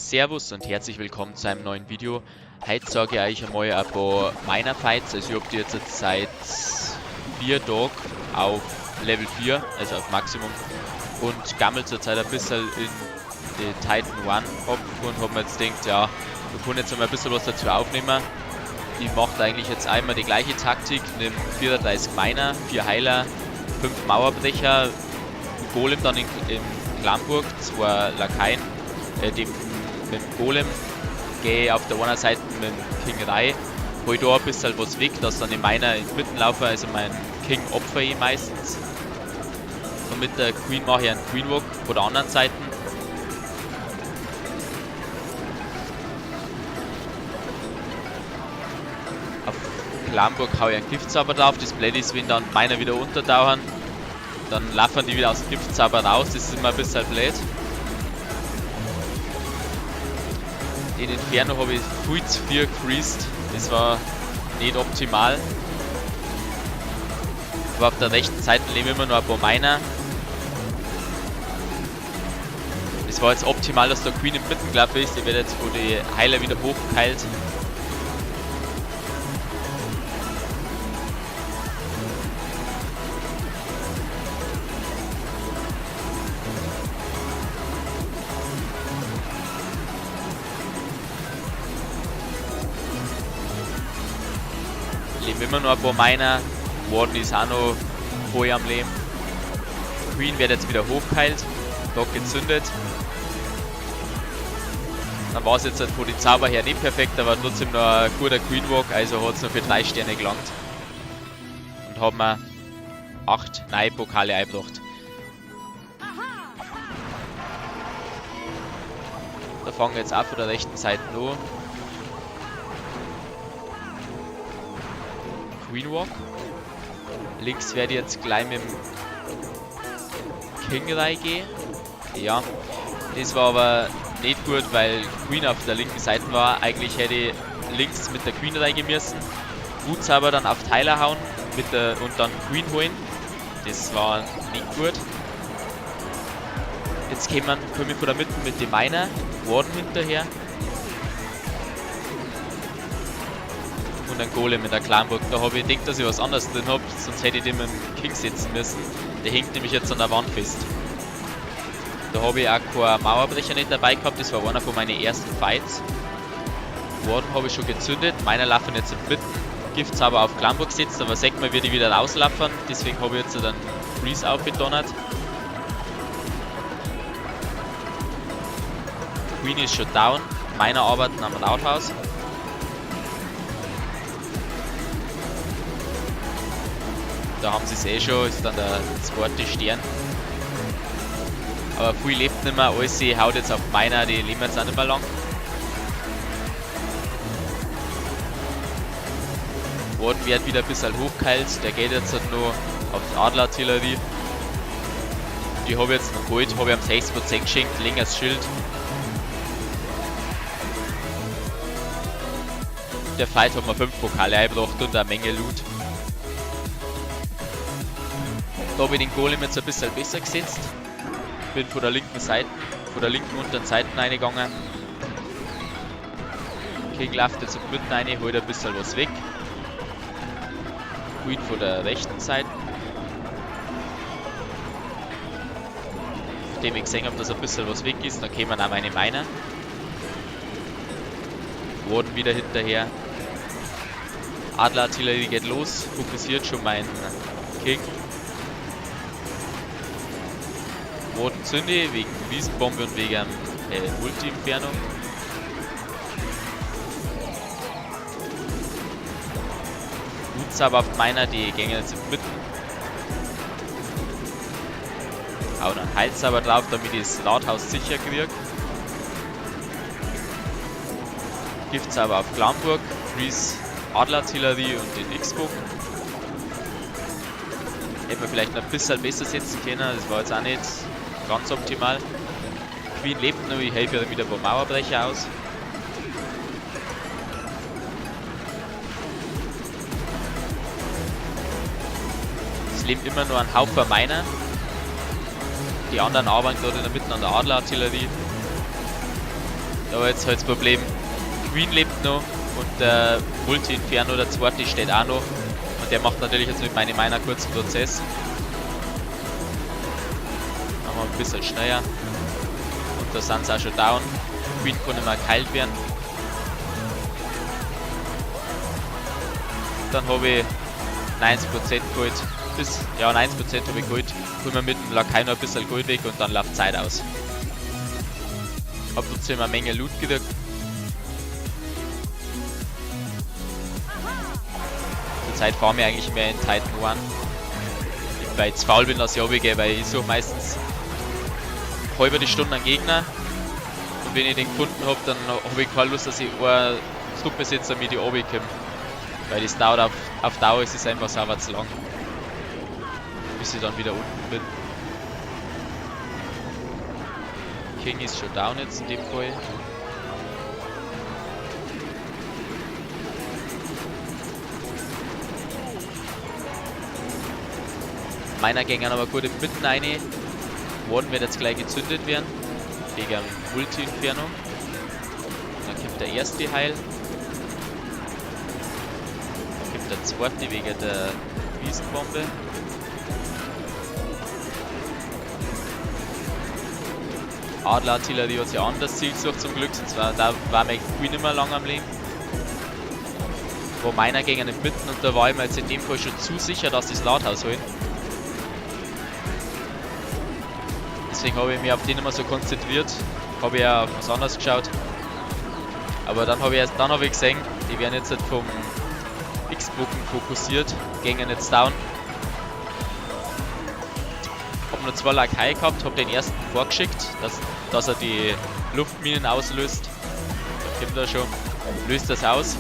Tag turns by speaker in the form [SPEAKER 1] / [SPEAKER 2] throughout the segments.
[SPEAKER 1] Servus und herzlich willkommen zu einem neuen Video. Heute sage ich euch einmal ein paar Miner Fights. Also ich habe die jetzt seit 4 Tagen auf Level 4, also auf Maximum, und gammel zurzeit ein bisschen in die Titan 1 ab und habe mir jetzt gedacht, ja, wir können jetzt einmal ein bisschen was dazu aufnehmen. Ich mache eigentlich jetzt einmal die gleiche Taktik, nehme 34 Miner, 4 Heiler, 5 Mauerbrecher, Golem dann in Glamburg, 2 Lakaien, mit dem Golem gehe auf der einen Seite mit dem King Rai, hol da ein bisschen was weg, dass dann die Miner in die Mitte laufen, also mein King opfer ich meistens. Und mit der Queen mache ich einen Queen Walk von der anderen Seite. Auf Glamburg haue ich einen Giftzauber drauf, das Blöde ist, wenn dann Miner wieder untertauchen, dann laufen die wieder aus dem Giftzauber raus, das ist immer ein bisschen blöd. Den Inferno habe ich viel zu viel gecreased, das war nicht optimal. Aber auf der rechten Seite leben immer nur ein paar Miner. Es war jetzt optimal, dass der Queen im Mitten gelaufen ist, ich werde jetzt wo die Heiler wieder hochgeheilt. Leben immer noch ein paar Miner. Warden ist auch noch voll am Leben. Queen wird jetzt wieder hochgeheilt. Dock gezündet. Dann war es jetzt halt von den Zauber her nicht perfekt, aber trotzdem noch ein guter Queen Walk, also hat es noch für 3 Sterne gelangt. Und haben wir 8 neue Pokale eingebracht. Da fangen wir jetzt auch von der rechten Seite an. Queen Walk. Links werde ich jetzt gleich mit dem King reingehen. Ja, das war aber nicht gut, weil Queen auf der linken Seite war. Eigentlich hätte ich links mit der Queen reingehen müssen. Wutzauber dann auf Tyler hauen und dann Queen holen. Das war nicht gut. Jetzt komme ich von der Mitte mit dem Miner, Warden hinterher. Und ein Golem mit der Glamburg. Da habe ich gedacht, dass ich was anderes drin habe, sonst hätte ich den mit dem King setzen müssen. Der hängt nämlich jetzt an der Wand fest. Da habe ich auch keinen Mauerbrecher nicht dabei gehabt, das war einer von meinen ersten Fights. Warden habe ich schon gezündet, meiner laufen jetzt im Mitten. Giftzauber auf Glamburg gesetzt, aber sagt man, wird die wieder rauslaufen, deswegen habe ich jetzt dann Freeze aufgedonnert. Queen ist schon down, meiner arbeiten am Rathaus. Da haben sie es eh schon, ist dann der zweite Stern. Aber viel lebt nicht mehr, alles haut jetzt auf meiner, die leben jetzt auch nicht mehr lang. Warden wird wieder ein bisschen hochgeheilt, der geht jetzt halt nur auf die Adlerartillerie. Die habe ich jetzt noch geholt, habe ich am 60% geschenkt, längeres Schild. Der Fight hat mir 5 Pokale eingebracht und eine Menge Loot. Da habe ich den Golem jetzt ein bisschen besser gesetzt. Bin von der linken Seite, von der linken unteren Seite reingegangen. King läuft jetzt mitten rein, holt ein bisschen was weg. Queen von der rechten Seite. Nachdem ich gesehen habe, dass ein bisschen was weg ist, dann kämen auch meine Miner. Warden wieder hinterher. Adlerartillerie geht los, fokussiert schon mein King. Warden zünde wegen Wiesenbombe und wegen Multi-Inferno. Wutzauber auf meiner, die gängen jetzt im Mitten. Hau dann Heilzauber drauf, damit ich das Rathaus sicher kriege. Giftzauber auf Glamburg, Freeze Adlerartillerie und den X-Bogen. Hätte man vielleicht noch ein bisschen besser setzen können, das war jetzt auch nicht ganz optimal. Queen lebt noch, ich helfe ihr wieder ein paar Mauerbrecher aus. Es lebt immer nur ein Haufen Miner. Die anderen arbeiten gerade in der Mitte an der Adlerartillerie. Aber jetzt halt das Problem, Queen lebt noch und der Multi-Inferno, der zweite, steht auch noch. Und der macht natürlich jetzt mit meinem Miner kurzen Prozess. Machen wir ein bisschen schneller. Und da sind sie auch schon down. Queen kann nicht mehr geheilt werden. Dann habe ich 90% Gold. Ja, 90% habe ich Gold. Holen wir mit dem Lakai noch ein bisschen Gold weg und dann läuft Zeit aus. Hab trotzdem eine Menge Loot gekriegt. Zurzeit fahren wir eigentlich mehr in Titan 1. Weil ich zu faul bin, dass ich runtergehe, weil ich suche meistens halbe die Stunde einen Gegner. Und wenn ich den gefunden habe, dann habe ich keine Lust, dass ich einen Truppbesitzer mit die runterkomme. Weil das dauert auf Dauer, ist es einfach sauber zu lang. Bis ich dann wieder unten bin. King ist schon down jetzt in dem Fall. Meiner gängen aber gut mitten rein. Warden wird jetzt gleich gezündet werden. Wegen dem Multi-Inferno. Dann kommt der erste Heil. Dann kommt der zweite wegen der Wiesenbombe. Adler-Artillerie hat sich ein anderes Ziel gesucht zum Glück, sonst da war mein Queen immer lang am Leben. Wo meiner gegen nicht mitten und da war ich mir jetzt in dem Fall schon zu sicher, dass das Ladhaus holen. Deswegen habe ich mich auf den immer so konzentriert, habe ja auf was anderes geschaut. Aber dann habe ich gesehen, die werden jetzt halt vom X-Bogen fokussiert, gingen jetzt down. Hab nur 2 Lakai gehabt, hab den ersten vorgeschickt, dass er die Luftminen auslöst. Da kommt er schon, löst das aus.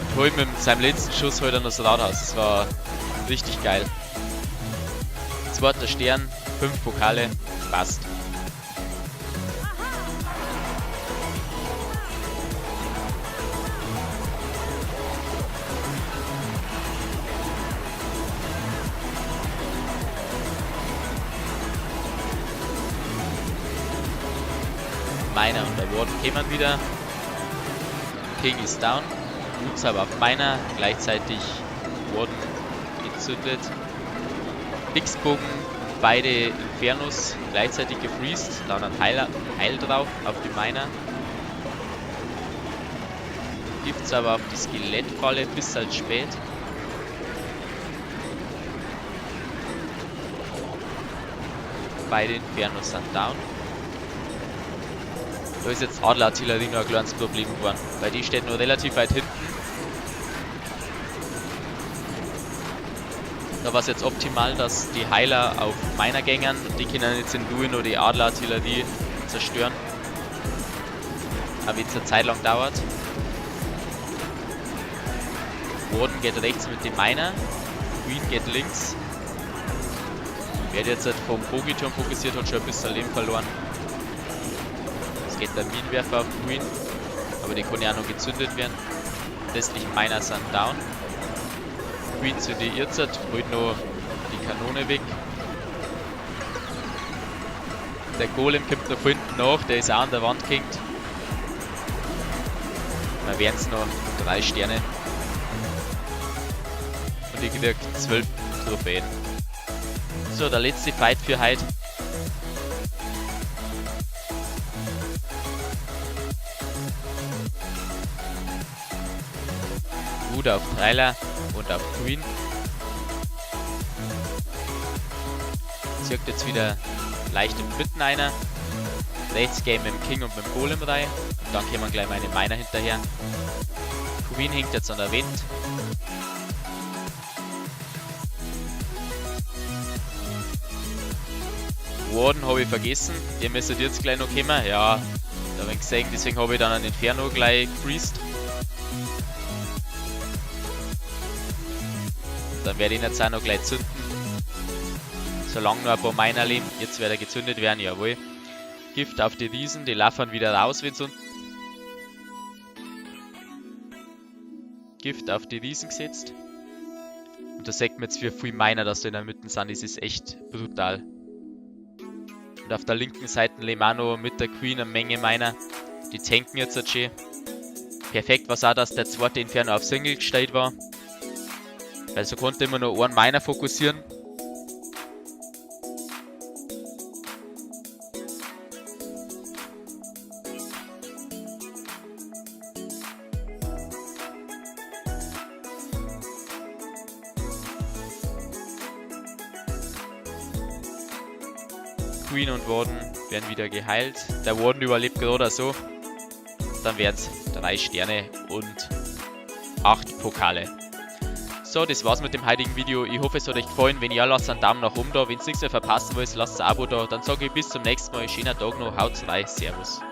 [SPEAKER 1] Und holt mit seinem letzten Schuss halt das Rathaus. Das war richtig geil. Zweiter Stern, 5 Pokale, passt. Miner und der Warden kämen wieder. King ist down. Boots aber auf Miner. Gleichzeitig Warden gezündet. X-Bogen, beide Infernos gleichzeitig gefreezed. Dann ein Heil drauf auf die Miner. Gibt's aber auf die Skelettfalle bis halt spät. Beide Infernos sind down. Da ist jetzt Adler-Artillerie noch ein kleines Problem geworden, weil die steht nur relativ weit hinten. Da war es jetzt optimal, dass die Heiler auf Miner gängern und die können jetzt in Ruhe nur die Adler-Artillerie zerstören. Aber jetzt eine Zeit lang dauert. Warden geht rechts mit dem Miner, Queen geht links. Wer jetzt halt vom Bogiturm fokussiert, hat schon ein bisschen Leben verloren. Geht der Minenwerfer auf Queen, aber die kann ja auch noch gezündet werden. Restlichen Miner sind down. Queen zündet jetzt, holt noch die Kanone weg. Der Golem kommt noch von hinten nach, der ist auch an der Wand gehängt. Dann wären es noch 3 Sterne. Und ich krieg 12 Trophäen. So, der letzte Fight für heute. Auf Trailer und auf Queen. Zirkt jetzt wieder leicht im Mitten einer. Rechts gehen mit dem King und mit dem Golem rein. Und dann kommen gleich meine Miner hinterher. Queen hängt jetzt an der Wand. Warden habe ich vergessen. Der müsste jetzt gleich noch kommen. Ja, da habe ich gesehen, deswegen habe ich dann einen Inferno gleich gefreezed. Dann werde ich ihn jetzt auch noch gleich zünden. Solange nur ein paar Miner leben. Jetzt wird er gezündet werden, jawohl. Gift auf die Riesen, die laufen wieder raus, wenn unten. Gift auf die Riesen gesetzt. Und da sagt man jetzt für viel Miner, dass da in der Mitte sind. Das ist echt brutal. Und auf der linken Seite Lemano mit der Queen eine Menge Miner. Die tanken jetzt halt schön. Perfekt war es auch, dass der zweite Inferno auf Single gestellt war. Weil so konnte immer nur einen Miner fokussieren. Queen und Warden werden wieder geheilt. Der Warden überlebt gerade so. Dann wären es 3 Sterne und 8 Pokale. So, das war's mit dem heutigen Video. Ich hoffe, es hat euch gefallen. Wenn ja, lasst einen Daumen nach oben da. Wenn ihr nichts mehr verpassen wollt, lasst ein Abo da. Dann sage ich bis zum nächsten Mal. Schönen Tag noch. Haut rein. Servus.